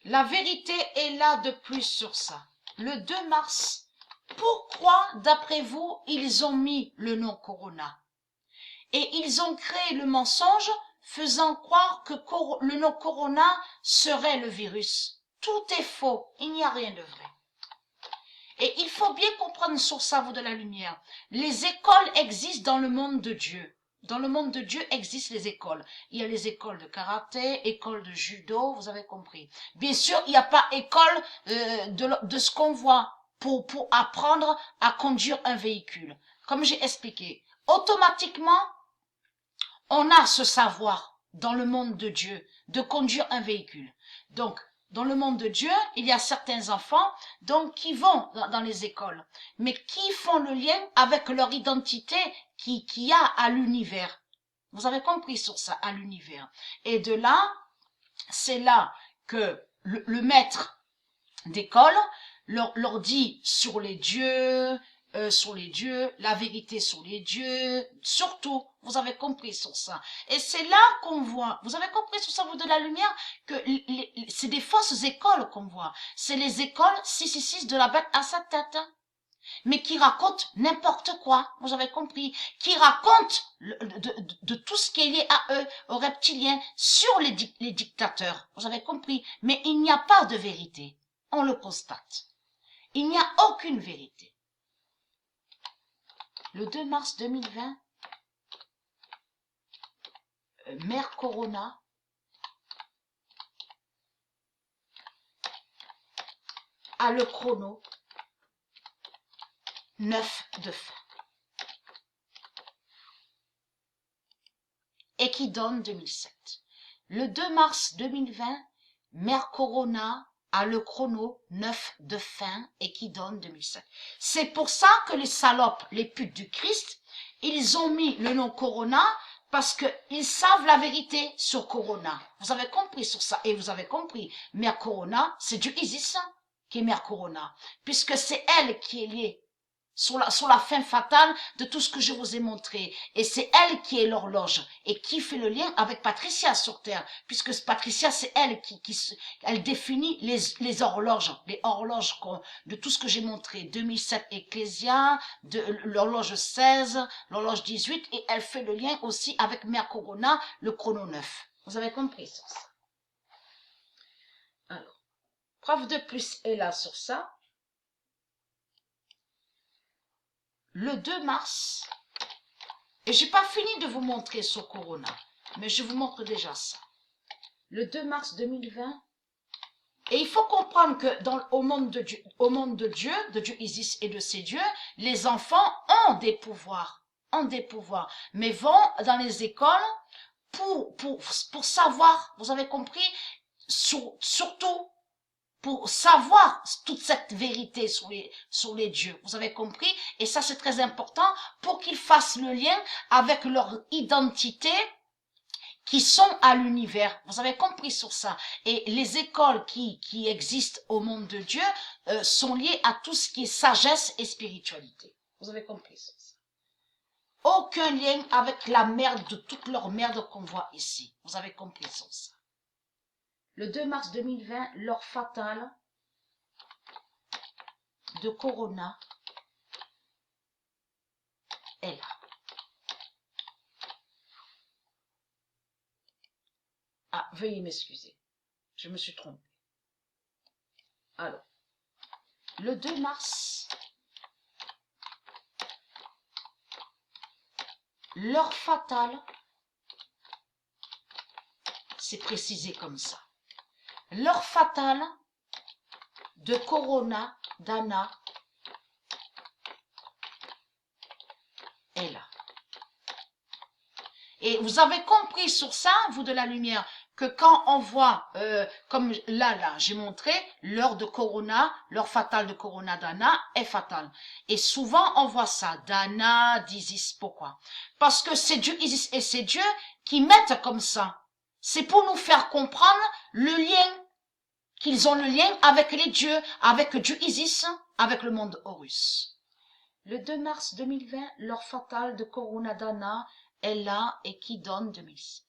La vérité est là de plus sur ça. Le 2 mars, pourquoi, d'après vous, ils ont mis le nom Corona? Et ils ont créé le mensonge faisant croire que le nom Corona serait le virus. Tout est faux, il n'y a rien de vrai. Et il faut bien comprendre sur ça, vous de la lumière. Les écoles existent dans le monde de Dieu. Dans le monde de Dieu existent les écoles. Il y a les écoles de karaté, écoles de judo, vous avez compris. Bien sûr, il n'y a pas école de ce qu'on voit pour apprendre à conduire un véhicule. Comme j'ai expliqué, automatiquement, on a ce savoir dans le monde de Dieu de conduire un véhicule. Donc, dans le monde de Dieu, il y a certains enfants donc qui vont dans les écoles, mais qui font le lien avec leur identité qui a à l'univers. Vous avez compris sur ça, à l'univers. Et de là, c'est là que le maître d'école leur dit sur les dieux, la vérité sur les dieux, surtout, vous avez compris sur ça. Et c'est là qu'on voit, vous avez compris sur ça, vous de la lumière, que c'est des fausses écoles qu'on voit. C'est les écoles 666 de la bête à sa tête, mais qui racontent n'importe quoi, vous avez compris, qui racontent de tout ce qui est lié à eux, aux reptiliens, sur les dictateurs, vous avez compris, mais il n'y a pas de vérité, on le constate. Il n'y a aucune vérité. Le 2 mars 2020, Mère Corona a le chrono 9 de fin et qui donne 2007. Le 2 mars 2020, Mère Corona a le chrono 9 de fin et qui donne 2007. C'est pour ça que les salopes, les putes du Christ, ils ont mis le nom Corona parce qu'ils savent la vérité sur Corona. Vous avez compris sur ça et vous avez compris. Mère Corona, c'est du Isis qui est Mère Corona, puisque c'est elle qui est liée sur la fin fatale de tout ce que je vous ai montré. Et c'est elle qui est l'horloge et qui fait le lien avec Patricia sur Terre, puisque Patricia, c'est elle elle définit les horloges de tout ce que j'ai montré. 2007 Ecclésia, l'horloge 16, l'horloge 18, et elle fait le lien aussi avec Mère Corona, le chrono 9. Vous avez compris ça? Alors, preuve de plus est là sur ça. Le 2 mars, et j'ai pas fini de vous montrer ce Corona, mais je vous montre déjà ça. Le 2 mars 2020, et il faut comprendre que au monde de Dieu Isis et de ses dieux, les enfants ont des pouvoirs, mais vont dans les écoles pour savoir, vous avez compris, surtout pour savoir toute cette vérité sur les dieux. Vous avez compris? Et ça, c'est très important pour qu'ils fassent le lien avec leur identité qui sont à l'univers. Vous avez compris sur ça? Et les écoles qui existent au monde de Dieu sont liées à tout ce qui est sagesse et spiritualité. Vous avez compris sur ça? Aucun lien avec la merde, de toute leur merde qu'on voit ici. Vous avez compris sur ça? Le 2 mars 2020, l'heure fatale de Corona est là. Ah, veuillez m'excuser. Je me suis trompée. Alors, le 2 mars, l'heure fatale, c'est précisé comme ça. L'heure fatale de Corona Dana est là. Et vous avez compris sur ça, vous de la lumière, que quand on voit, comme là, j'ai montré, l'heure de Corona, l'heure fatale de Corona Dana est fatale. Et souvent, on voit ça, Dana, d'Isis, pourquoi? Parce que c'est Dieu, Isis et c'est Dieu qui mettent comme ça. C'est pour nous faire comprendre le lien, qu'ils ont le lien avec les dieux, avec Dieu Isis, avec le monde Horus. Le 2 mars 2020, l'heure fatale de Corona Dana est là et qui donne 2006.